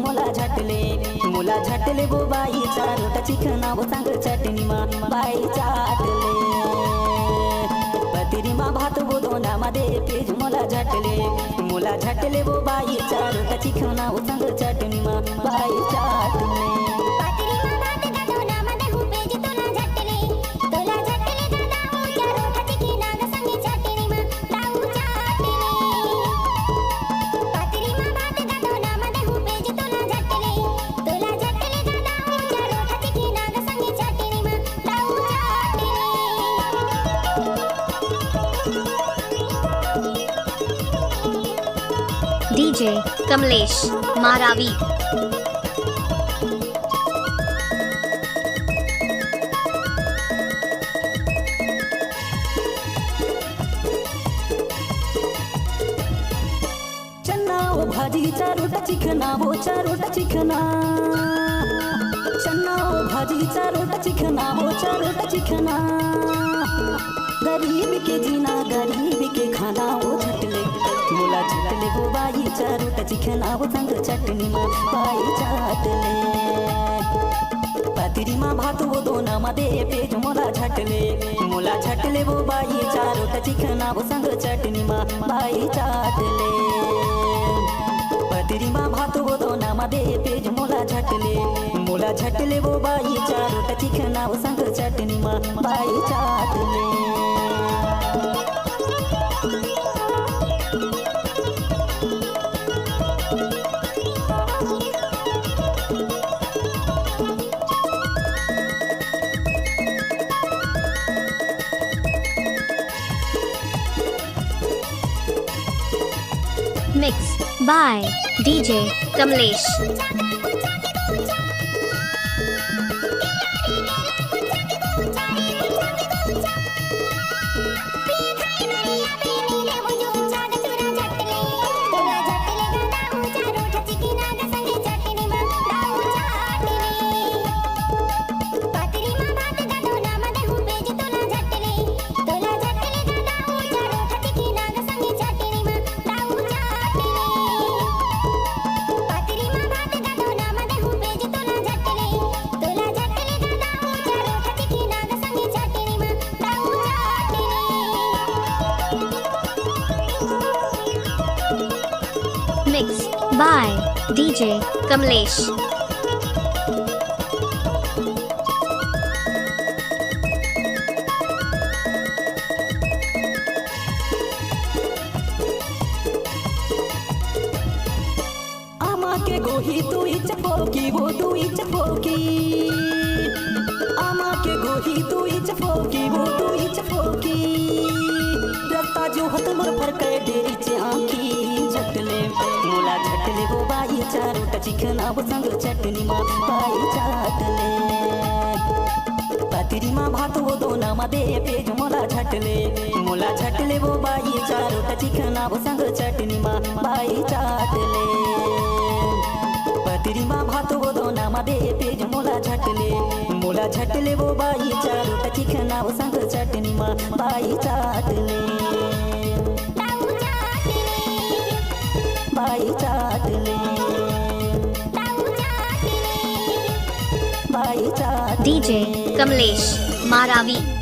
मला झटले वो बाई चारोटा चिकना वो सांग चटनी मा बाई चाटले पतिरी मा भात वो दोना मा दे पेज मला झटले वो बाई चारोटा चिकना वो सांग चटनी मा बाई चाटले DJ कमलेश मारावी। चन्ना वो भाजी चारोटा चिकना वो चारोटा चिकना चन्ना वो भाजी चारोटा चिकना वो चारोटा चिकना गरीब के जीना गरीब के खाना वो झटले मुला झटले वो बाई चारोटा चिकना वो संग चटनी मा बाई चाटले पतिरी मा भात वो दोना मा दे पेज मुला झटले वो बाई चारोटा चिकना वो संग चटनी मा बाई चाटले पतिरी मा भात वो दोना मा दे पेज मुला झटले वो बाई चारोटा चिकना वो संग चटनी मा बाई चाटले Mix by DJ Kamlesh. Mix by DJ Kamlesh. आमा के गोही तू इच फोकी वो तू इच फोकी आमा के गोही तू इच फोकी वो तू इच फोकी रत्ता जो हत मोर पर के डेरी चे आँखी झटले मुला झटले वो बाई चारोटा चिकना वो संग चटनी मा बाई चाटले पतिरी मा भात वो दोना मा दे पेज मुला झटले वो बाई चारोटा चिकना वो संग चटनी मा बाई चाटले पतिरी मा भात वो दोना मा दे पेज मुला झटले वो बाई चारोटा चिकना वो संग चटनी मा बाई चाटले बाई चाटले DJ कमलेश मारावी।